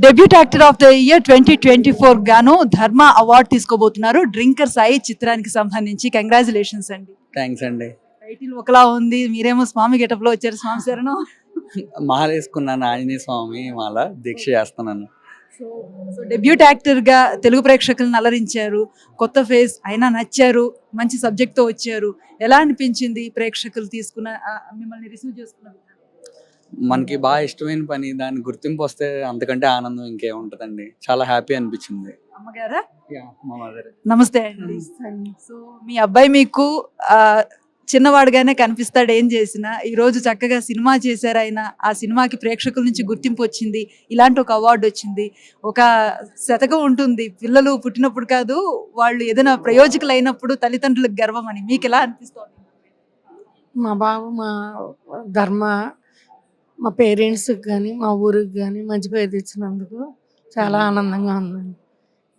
Debut actor of the year 2024 గాను ధర్మ award తీసుకోబోతున్నారు డ్రింకర్ సాయి చిత్రానికి సంబంధించి. కంగ్రాచులేషన్స్ అండి. థ్యాంక్స్ అండి. టైటిల్ ఒకలా ఉంది, మీరేమో స్వామి గెటప్ లో వచ్చారు. స్వామి శరణం. మాల వేసుకున్నాను, ఆంజనేయ స్వామి మాల దీక్ష చేస్తున్నాను. సో సో డెబ్యూట్ యాక్టర్ గా తెలుగు ప్రేక్షకులను అలరించారు. కొత్త ఫేస్ అయినా నచ్చారు. మంచి సబ్జెక్ట్ తో వచ్చారు. ఎలా అనిపించింది ప్రేక్షకులు తీసుకున్న మిమ్మల్ని రిసీవ్ చేసుకున్న విధానం? మనకి బాగా ఇష్టమైన పని, దాని గుర్తింపు వస్తే అంతకంటే ఆనందం ఇంకేముంటదండి. చాలా హ్యాపీ అనిపించింది. అమ్మగారా? మా మదర్. నమస్తే అండి. సో మీ అబ్బాయి మీకు చిన్నవాడుగానే కనిపిస్తాడు ఏం చేసినా. ఈ రోజు చక్కగా సినిమా చేశారు ఆయన. ఆ సినిమాకి ప్రేక్షకుల నుంచి గుర్తింపు వచ్చింది. ఇలాంటి ఒక అవార్డు వచ్చింది. ఒక శతకం ఉంటుంది, పిల్లలు పుట్టినప్పుడు కాదు, వాళ్ళు ఏదైనా ప్రయోజకులు అయినప్పుడు తల్లిదండ్రులకు గర్వం అని. మీకు ఎలా అనిపిస్తుంది? మా బాబు మా ధర్మ మా పేరెంట్స్కి కానీ మా ఊరికి కానీ మంచి పేరు తెచ్చినందుకు చాలా ఆనందంగా ఉందండి.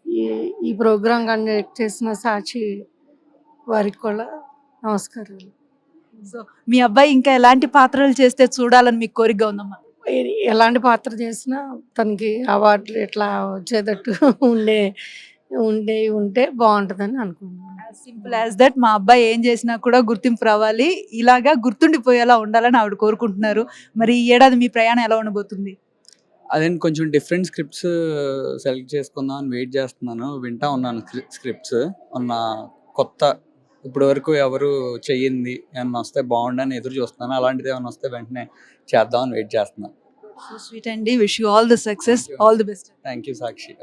ఈ ఈ ప్రోగ్రాం కండక్ట్ చేసిన సాక్షి వారికి కూడా నమస్కారాలు. సో మీ అబ్బాయి ఇంకా ఎలాంటి పాత్రలు చేస్తే చూడాలని మీకు కోరిక ఉందమ్మా? ఎలాంటి పాత్ర చేసినా తనకి అవార్డులు ఇట్లా వచ్చేటట్టు ఉంటే బాగుంటుందని అనుకున్నాను. Simple as that. మా అబ్బాయి ఏం చేసినా కూడా గుర్తింపు రావాలి, ఇలాగా గుర్తుండిపోయేలా ఉండాలని ఆవిడ కోరుకుంటున్నారు. మరి ఈ ఏడాది మీ ప్రయాణం ఎలా ఉండబోతుంది? అదే కొంచెం డిఫరెంట్ స్క్రిప్ట్స్ సెలెక్ట్ చేసుకుందాం అని వెయిట్ చేస్తున్నాను. వింటా ఉన్నాను స్క్రిప్ట్స్. ఉన్న కొత్త ఇప్పటి వరకు ఎవరు చెయ్యింది ఏమన్నా వస్తే బాగుండని ఎదురు చూస్తున్నాను. అలాంటిది ఏమైనా వస్తే వెంటనే చేద్దామని వెయిట్ చేస్తున్నాను. సో స్వీట్ అండి. Wish you all the success, all the best. Thank you Sakshi.